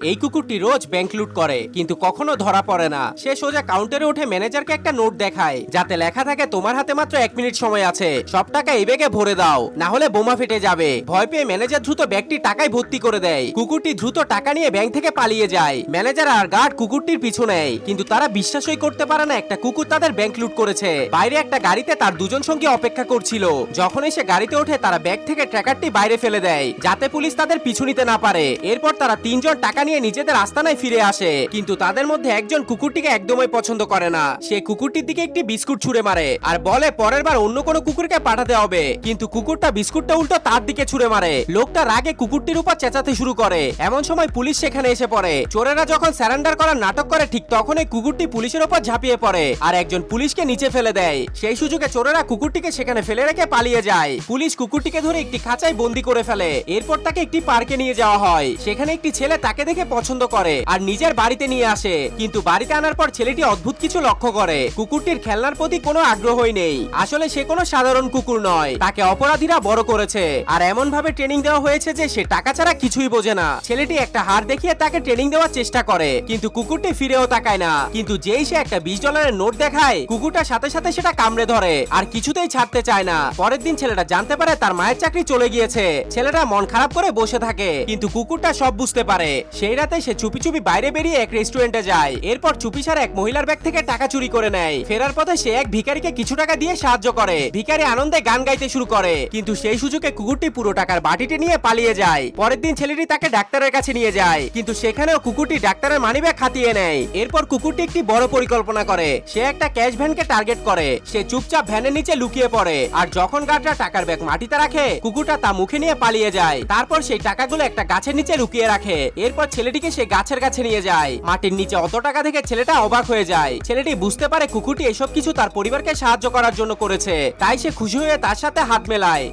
এই কুকুরটি রোজ ব্যাংক লুট করে কিন্তু কখনো ধরা পড়ে না। সে সোজা কাউন্টারে উঠে ম্যানেজারকে একটা নোট দেখায় যাতে লেখা থাকে তোমার হাতে মাত্র 1 মিনিট সময় আছে, সব টাকা এই ব্যাগে ভরে দাও, না হলে বোমা ফেটে যাবে। ভয় পেয়ে ম্যানেজার দ্রুত ব্যাগটি টাকায় ভর্তি করে দেয়। কুকুরটি দ্রুত টাকা নিয়ে ব্যাংক থেকে পালিয়ে যায়। ম্যানেজার আর গার্ড কুকুরটির পিছু নেয় কিন্তু তারা বিশ্বাসই করতে পারে না একটা কুকুর তাদের ব্যাংক লুট করেছে। বাইরে একটা গাড়িতে তার দুজন সঙ্গী অপেক্ষা করছিল। যখন এসে গাড়িতে ওঠে তারা ব্যাগ থেকে ট্র্যাকারটি বাইরে ফেলে দেয় যাতে পুলিশ তাদের পিছু নিতে না পারে। এরপর তারা তিনজন টাকা নিয়ে নিজেদের আস্তানায় ফিরে আসে কিন্তু তাদের মধ্যে একজন কুকুরটিকে একদমই পছন্দ করে না। সে কুকুরটির দিকে একটি বিস্কুট ছুঁড়ে মারে আর বলে পরের বার অন্য কোনো কুকুরকে পাঠাতে হবে, কিন্তু কুকুরটা বিস্কুটটা উল্টো তার দিকে ছুঁড়ে মারে। লোকটা রাগে কুকুরটির উপর চেঁচাতে শুরু করে। এমন সময় পুলিশ সেখানে এসে পড়ে। চোরেরা যখন সারেন্ডার করার নাটক করে ঠিক তখনই কুকুরটি পুলিশের উপর ঝাঁপিয়ে পড়ে আর একজন পুলিশকে নিচে ফেলে দেয়। সেই সুযোগে চোরেরা কুকুরটিকে সেখানে ফেলে রেখে পালিয়ে যায়। পুলিশ কুকুরটিকে ধরে একটি খাঁচায় বন্দি করে ফেলে। এরপর তাকে একটি পার্কে নিয়ে যাওয়া হয়। সেখানে একটি ছেলে তাকে দেখে পছন্দ করে আর নিজের বাড়িতে নিয়ে আসে, কিন্তু বাড়িতে আনার পর ছেলেটি অদ্ভুত কিছু লক্ষ্য করে। কুকুরটির খেলনার প্রতি কোনো আগ্রহই নেই। আসলে সে কোনো সাধারণ কুকুর নয়, তাকে অপরাধীরা বড় করেছে আর এমন ভাবে ট্রেনিং দেওয়া হয়েছে যে সে টাকা ছাড়া কিছুই বোঝে না। ছেলেটি একটা হার দেখিয়ে তাকে ট্রেনিং দেওয়ার চেষ্টা করে কিন্তু কুকুরটি ফিরেও তাকায় না। কিন্তু যেই সে একটা $20 নোট দেখায় কুকুরটার সাথে সাথে সেটা কামড়ে ধরে আর কিছুতেই ছাড়তে চায় না। পরের দিন ছেলেটা জানতে পারে তার মায়ের চাকরি চলে গিয়েছে। ছেলেটা মন খারাপ করে বসে থাকে কিন্তু কুকুরটা সব বুঝতে পারে। সেই রাতে সে চুপি চুপি বাইরে বেরিয়ে এক রেস্টুরেন্টে যায়। এরপর চুপিসারে এক মহিলার ব্যাগ থেকে টাকা চুরি করে নেয়। ফেরার পথে সে এক ভিখারিকে কিছু টাকা দিয়ে সাহায্য করে। ভিখারি আনন্দে গান গাইতে শুরু করে কিন্তু সেই সুযোগে কুকুরটি পুরো টাকার বাটিটি নিয়ে পালিয়ে যায়। পরের দিন ছেলেটি তাকে ডাক্তারের কাছে নিয়ে যায় কিন্তু সেখানেও কুকুরটি ডাক্তারের মানিব্যাগ হাতিয়ে নেয়। এরপর কুকুরটি একটি বড় পরিকল্পনা করে। সে একটা ক্যাশ ভ্যানকে টার্গেট করে। সে চুপচাপ ভ্যানের নিচে লুকিয়ে পড়ে আর যখন গার্ডরা টাকার ব্যাগ মাটিতে রাখে কুকুরটা তা মুখে নিয়ে পালিয়ে যায়। তারপর সেই টাকাগুলো একটা গাছের নিচে লুকিয়ে রাখে। এরপর ছেলেটিকে সে গাছের কাছে নিয়ে যায়। মাটির নিচে অত টাকা দেখে ছেলেটা অবাক হয়ে যায়। ছেলেটি বুঝতে পারে কুকুরটি এসব কিছু তার পরিবারকে সাহায্য করার জন্য করেছে, তাই সে খুশি হয়ে তার সাথে হাত মেলায়।